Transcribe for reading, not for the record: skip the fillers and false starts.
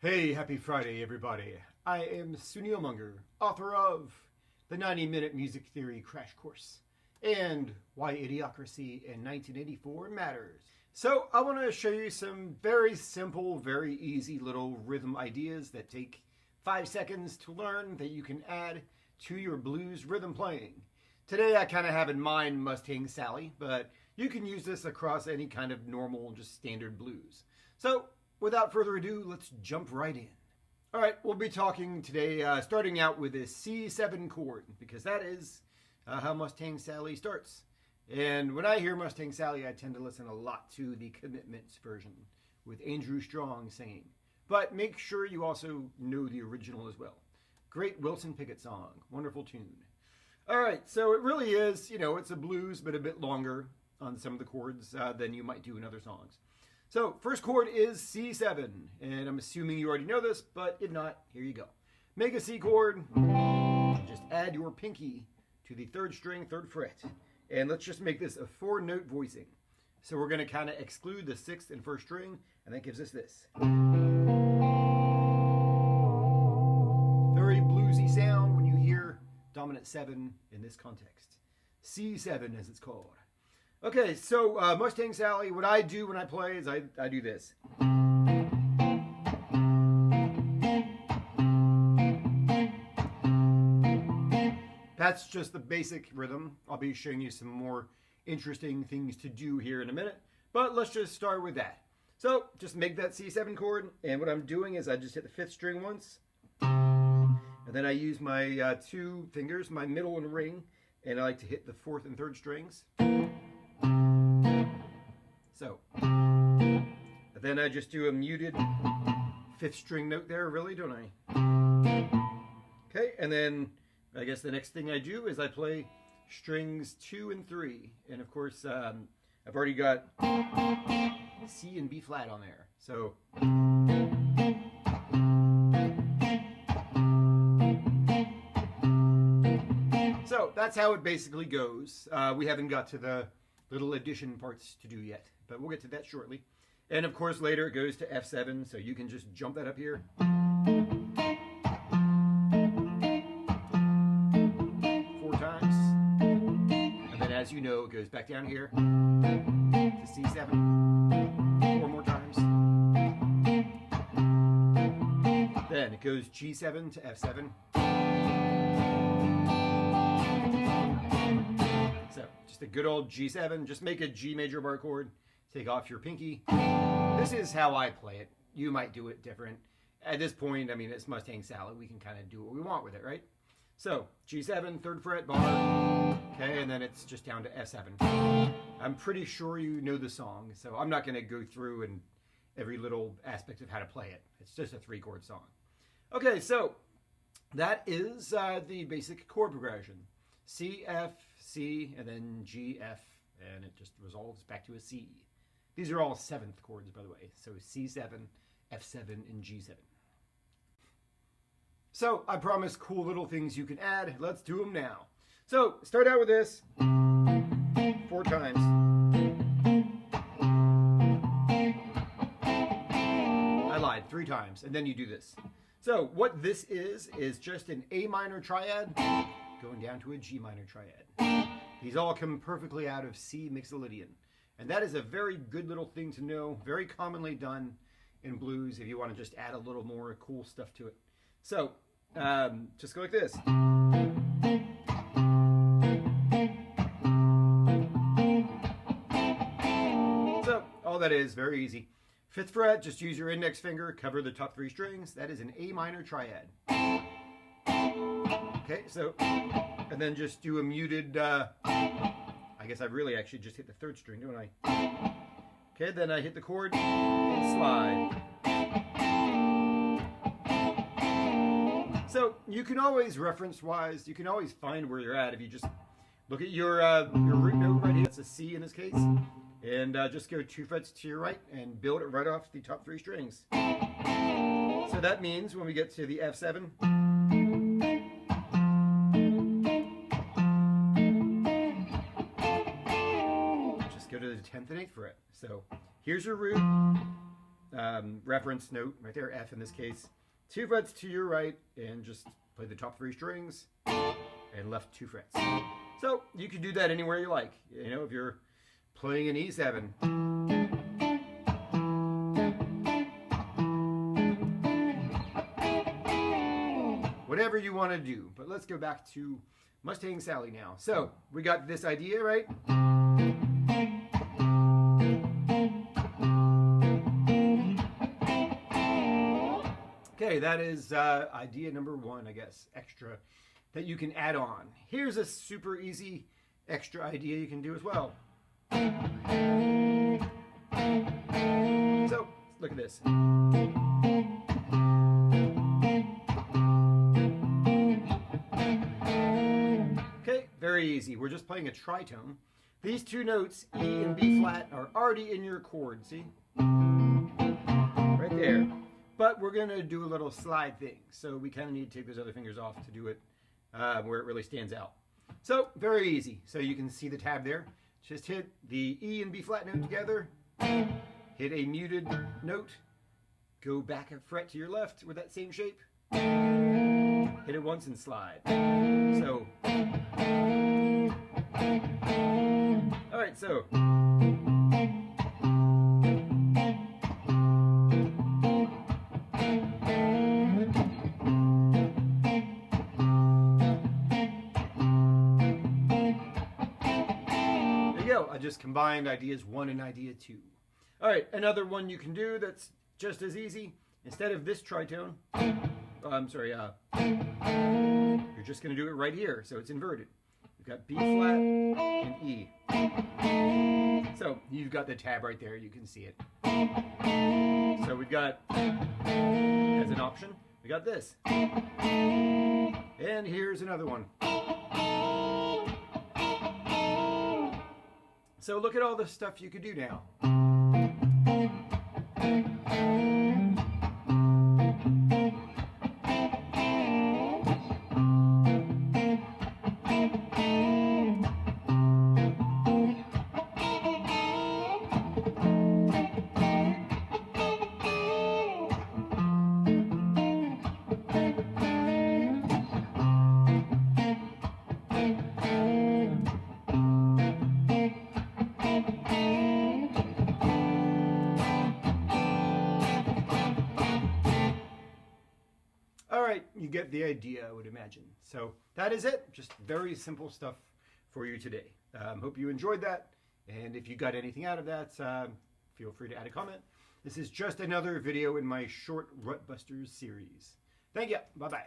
Hey, happy Friday, everybody. I am Sunil Mungur, author of the 90-minute music theory crash course and why Idiocracy in 1984 matters. So I want to show you some very simple, very easy little rhythm ideas that take 5 seconds to learn that you can add to your blues rhythm playing. Today I kind of have in mind Mustang Sally, but you can use this across any kind of normal, just standard blues. So without further ado, let's jump right in. All right, we'll be talking today, starting out with this C7 chord, because that is how Mustang Sally starts. And when I hear Mustang Sally, I tend to listen a lot to the Commitments version with Andrew Strong singing. But make sure you also know the original as well. Great Wilson Pickett song, wonderful tune. All right, so it really is, it's a blues, but a bit longer on some of the chords than you might do in other songs. So first chord is C7, and I'm assuming you already know this, but if not, here you go. Make a C chord, just add your pinky to the 3rd string, 3rd fret, and let's just make this a 4-note voicing. So we're going to kind of exclude the 6th and 1st string, and that gives us this. Very bluesy sound when you hear dominant 7 in this context. C7 as it's called. Okay, so Mustang Sally, what I do when I play is I do this. That's just the basic rhythm. I'll be showing you some more interesting things to do here in a minute, but let's just start with that. So just make that C7 chord, and what I'm doing is I just hit the 5th string once, and then I use my 2 fingers, my middle and ring, and I like to hit the 4th and 3rd strings. So, then I just do a muted 5th string note there, really, don't I? Okay, and then I guess the next thing I do is I play strings 2 and 3. And of course, I've already got C and B flat on there. So that's how it basically goes. We haven't got to the little addition parts to do yet, but we'll get to that shortly. And of course later it goes to F7, so you can just jump that up here. 4 times. And then as you know, it goes back down here to C7 4 more times. Then it goes G7 to F7. So just a good old G7. Just make a G major bar chord. Take off your pinky. This is how I play it. You might do it different. At this point, I mean, it's Mustang Sally. We can kind of do what we want with it, right? So G7, 3rd fret bar. Okay, and then it's just down to F7. I'm pretty sure you know the song, so I'm not going to go through and every little aspect of how to play it. It's just a 3-chord song. Okay, so that is the basic chord progression. C, F, C, and then G, F, and it just resolves back to a C. These are all 7th chords, by the way. So C7, F7, and G7. So I promised cool little things you can add. Let's do them now. So start out with this 4 times. I lied, 3 times, and then you do this. So what this is just an A minor triad going down to a G minor triad. These all come perfectly out of C Mixolydian. And that is a very good little thing to know, very commonly done in blues if you want to just add a little more cool stuff to it. So, just go like this. So, all that is, very easy. 5th fret, just use your index finger, cover the top 3 strings. That is an A minor triad. Okay, so, and then just do a muted, I guess I really actually just hit the 3rd string, don't I? Okay, then I hit the chord and slide. So you can always, reference-wise, you can always find where you're at if you just look at your root note right here. That's a C in this case. And just go 2 frets to your right and build it right off the top 3 strings. So that means when we get to the F7, just go to the 10th and 8th fret. So here's your root, reference note right there, F in this case. 2 frets to your right, and just play the top 3 strings and left 2 frets. So you can do that anywhere you like. You know, if you're playing an E7. Whatever you want to do. But let's go back to Mustang Sally now. So we got this idea, right? Okay, that is idea number 1, I guess, extra, that you can add on. Here's a super easy extra idea you can do as well. So, look at this. Okay, very easy. We're just playing a tritone. These 2 notes, E and B flat, are already in your chord, see? Right there. But we're going to do a little slide thing. So we kind of need to take those other fingers off to do it where it really stands out. So very easy. So you can see the tab there. Just hit the E and B flat note together. Hit a muted note. Go back a fret to your left with that same shape. Hit it once and slide. So. All right, so. I just combined ideas 1 and idea 2. All right, another one you can do that's just as easy. Instead of this tritone, you're just going to do it right here, so it's inverted. We've got B flat and E. So you've got the tab right there, you can see it. So we've got, as an option, we got this. And here's another one. So look at all the stuff you could do now. You get the idea, I would imagine. So that is it. Just very simple stuff for you today. Hope you enjoyed that. And if you got anything out of that, feel free to add a comment. This is just another video in my short Rutbusters series. Thank you. Bye-bye.